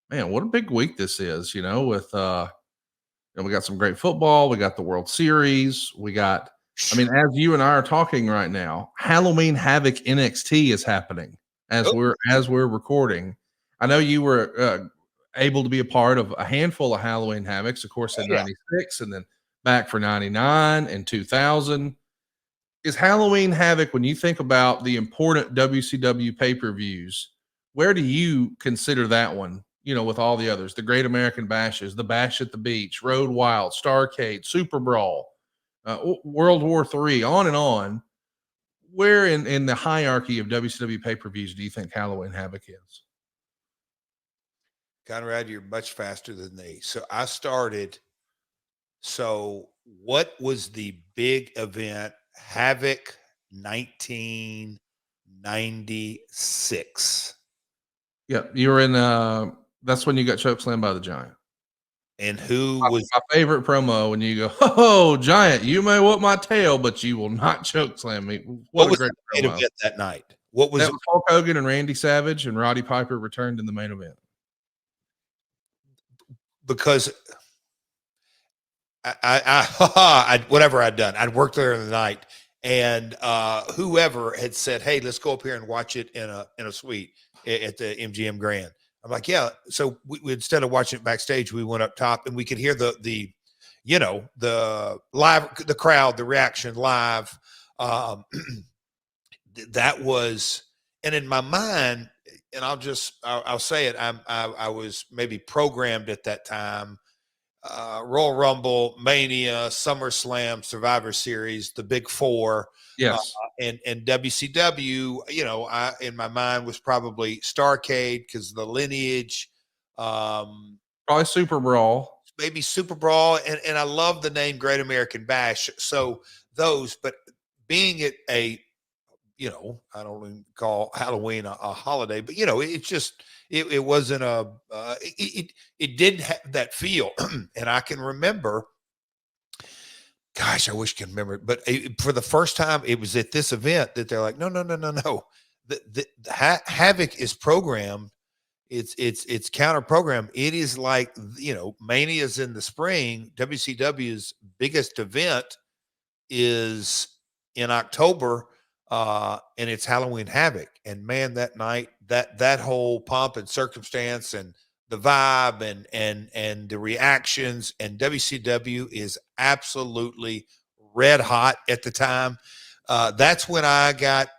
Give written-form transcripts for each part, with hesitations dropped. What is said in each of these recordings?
Man, what a big week this is, with we got some great football, we got the World Series, we got as you and I are talking right now, Halloween Havoc NXT is happening as Oh, we're recording. I know you were able to be a part of a handful of Halloween Havocs, of course, in yeah. 96 and then back for 99 and 2000. Is Halloween Havoc, when you think about the important WCW pay-per-views, where do you consider that one, with all the others, the Great American Bashes, the Bash at the Beach, Road Wild, Starrcade, Super Brawl, World War III, on and on? Where in the hierarchy of WCW pay-per-views do you think Halloween Havoc is? Conrad, you're much faster than me. So I started. So what was the big event? Havoc 1996. Yeah, you were in that's when you got chokeslammed by the Giant. And who My, was my favorite promo when you go, "Oh, Giant, you may whip my tail, but you will not choke slam me." What what a was great the main promo! event that night? What was That was Hulk Hogan and Randy Savage, and Roddy Piper returned in the main event. because I whatever I'd done, I'd worked there in the night, and whoever had said, "Hey, let's go up here and watch it in a suite at the MGM Grand." I'm like, "Yeah." So we instead of watching it backstage, we went up top, and we could hear the the live, the crowd, the reaction live. Um, that was, and in my mind, and I'll say it, I was maybe programmed at that time. Royal Rumble, Mania, SummerSlam, Survivor Series, the Big Four, Yes, and WCW. I in my mind was probably Starrcade because the lineage, probably Super Brawl. maybe Super Brawl, and I love the name Great American Bash. So those, but being it a I don't even call Halloween a holiday, but it's just it wasn't a it didn't have that feel, and I can remember. Gosh, I wish I could remember it, but for the first time, it was at this event that they're like, no, no, no, no, no. The Havoc is programmed. It's counter programmed. It is like Mania's in the spring. WCW's biggest event is in October, and it's Halloween Havoc. And man, that night, that whole pomp and circumstance and the vibe and the reactions, and WCW is absolutely red hot at the time. That's when I got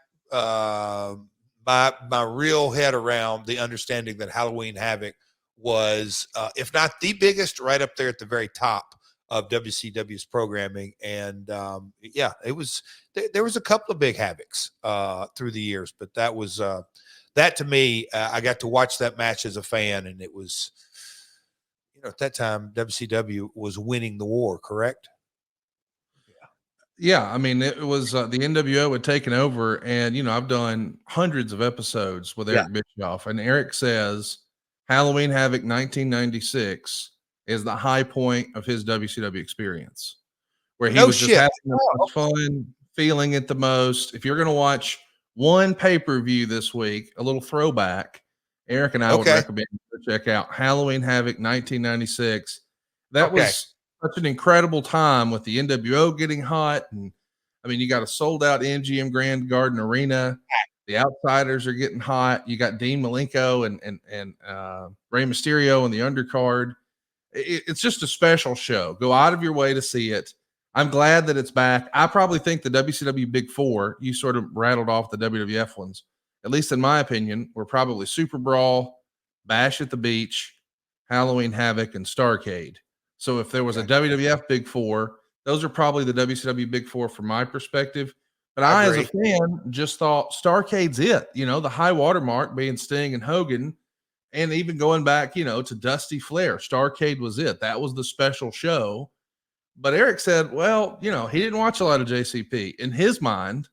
my real head around the understanding that Halloween Havoc was, if not the biggest, right up there at the very top of WCW's programming. And yeah, it was there was a couple of big Havocs through the years, but that was that to me, I got to watch that match as a fan, and it was, at that time WCW was winning the war, correct? Yeah, it was the NWO had taken over, and I've done hundreds of episodes with Yeah. Eric Bischoff, and Eric says Halloween Havoc 1996 is the high point of his WCW experience, where he No was just shit. having the most fun, feeling it the most. If you're going to watch one pay-per-view this week, a little throwback, Eric and I would Okay. recommend you check out Halloween Havoc 1996. That Okay. was such an incredible time with the NWO getting hot. And you got a sold out MGM Grand Garden Arena. The Outsiders are getting hot. You got Dean Malenko and Rey Mysterio in the undercard. It's just a special show. Go out of your way to see it. I'm glad that it's back. I probably think the WCW Big Four, you sort of rattled off the WWF ones, at least in my opinion, were probably Super Brawl, Bash at the Beach, Halloween Havoc, and Starrcade. So if there was a Gotcha. WWF Big Four, those are probably the WCW Big Four from my perspective. But I I, as a agree. fan, just thought Starrcade's it. The high watermark being Sting and Hogan, and even going back, to Dusty Flair. Starrcade was it. That was the special show. But Eric said, well, he didn't watch a lot of JCP. In his mind,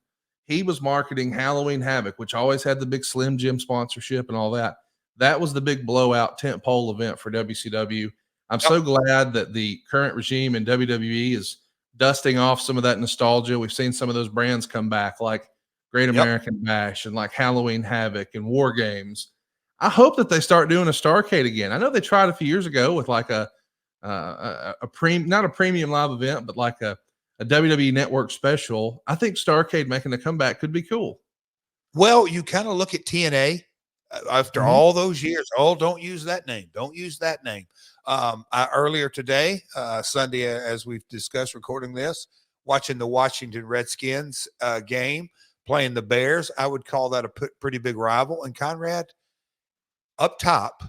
he was marketing Halloween Havoc, which always had the big Slim Jim sponsorship and all that. That was the big blowout tent pole event for WCW. I'm Yep. so glad that the current regime in WWE is dusting off some of that nostalgia. We've seen some of those brands come back, like Great Yep. American Bash and like Halloween Havoc and War Games. I hope that they start doing a Starrcade again. I know they tried a few years ago with like not a premium live event, but like a WWE Network special. I think Starrcade making a comeback could be cool. Well, you kind of look at TNA after all those years. Oh, don't use that name. Don't use that name. Earlier today, Sunday, as we've discussed, recording this, watching the Washington Redskins game, playing the Bears. I would call that a pretty big rival. And Conrad, up top,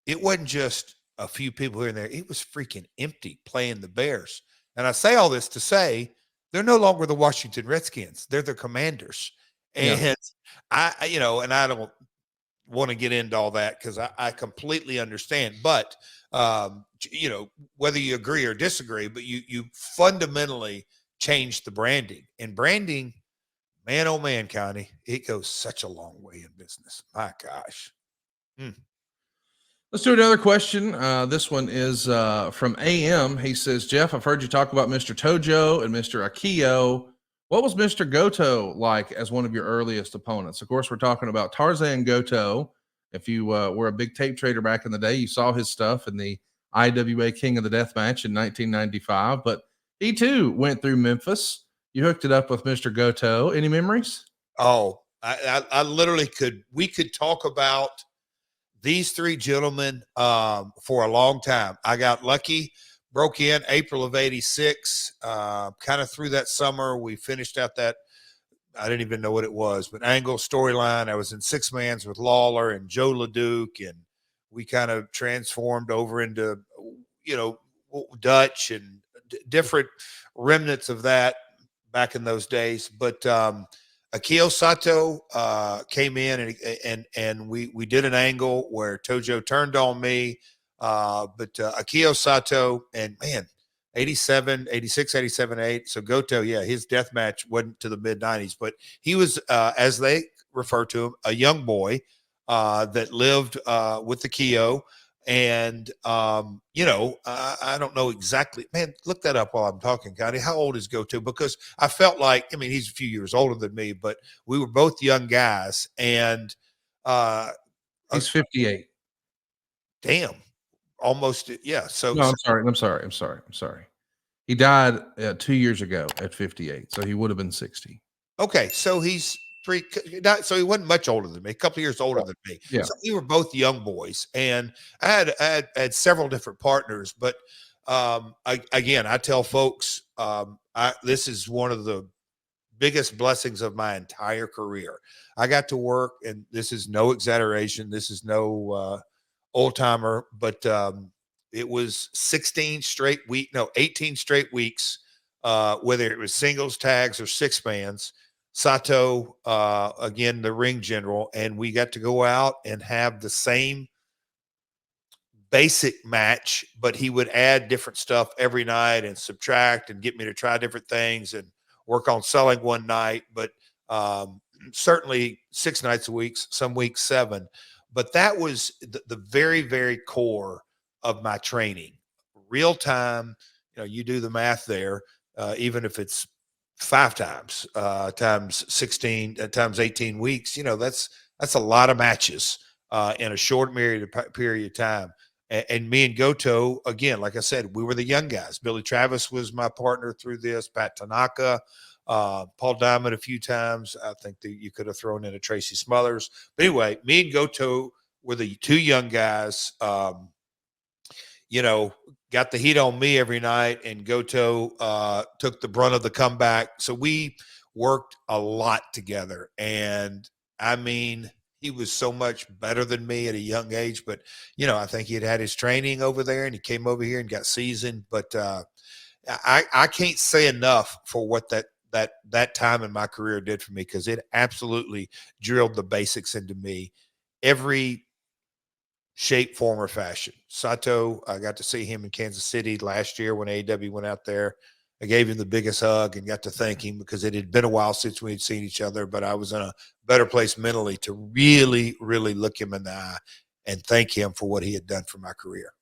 it wasn't just a few people here and there. It was freaking empty playing the Bears. And I say all this to say they're no longer the Washington Redskins. They're the Commanders. And Yeah. and I don't want to get into all that because I completely understand. But, whether you agree or disagree, but you fundamentally changed the branding. And branding, man, oh man, Connie, it goes such a long way in business. My gosh. Let's do another question. This one is from AM. He says, Jeff, I've heard you talk about Mr. Tojo and Mr. Akio. What was Mr. Goto like as one of your earliest opponents? Of course, we're talking about Tarzan Goto. If you were a big tape trader back in the day, you saw his stuff in the IWA King of the Death match in 1995. But he too went through Memphis. You hooked it up with Mr. Goto. Any memories? Oh, I literally we could talk about these three gentlemen for a long time. I got lucky, broke in April of 86, kind of through that summer. We finished out that, I didn't even know what it was, but Angle storyline. I was in six mans with Lawler and Joe LeDuc, and we kind of transformed over into, Dutch and different remnants of that back in those days. But Akio Sato came in and we did an angle where Tojo turned on me. But Akio Sato, and man, 87, 86, 87, 8. So Goto, yeah, his death match wasn't to the mid 90s, but he was, as they refer to him, a young boy that lived with the Kyo. And, I don't know exactly, man, look that up while I'm talking, Connie. How old is Goto? Because I felt like, he's a few years older than me, but we were both young guys. And he's 58. Damn. Almost, yeah. So no, I'm sorry. He died 2 years ago at 58, so he would have been 60. Okay, so he's so he wasn't much older than me, a couple of years older than me. Yeah. So we were both young boys, and I had several different partners. But I tell folks, this is one of the biggest blessings of my entire career. I got to work, and this is no exaggeration. This is no old timer, but it was 18 straight weeks, whether it was singles, tags, or six mans. Sato, again, the ring general, and we got to go out and have the same basic match, but he would add different stuff every night and subtract and get me to try different things and work on selling one night, but certainly 6 nights a week, some weeks 7. But that was the very, very core of my training. Real time, you do the math there, even if it's 5 times, times 16, times 18 weeks, that's a lot of matches in a short period of time. And me and Goto, again, like I said, we were the young guys. Billy Travis was my partner through this, Pat Tanaka, Paul Diamond a few times. I think that you could have thrown in a Tracy Smothers. But anyway, me and Goto were the two young guys, got the heat on me every night, and Goto took the brunt of the comeback. So we worked a lot together. And he was so much better than me at a young age, but I think he had his training over there, and he came over here and got seasoned. But I can't say enough for what that time in my career did for me, because it absolutely drilled the basics into me, every shape, form, or fashion. Sato, I got to see him in Kansas City last year when AEW went out there. I gave him the biggest hug and got to thank him, because it had been a while since we had seen each other, but I was in a better place mentally to really, really look him in the eye and thank him for what he had done for my career.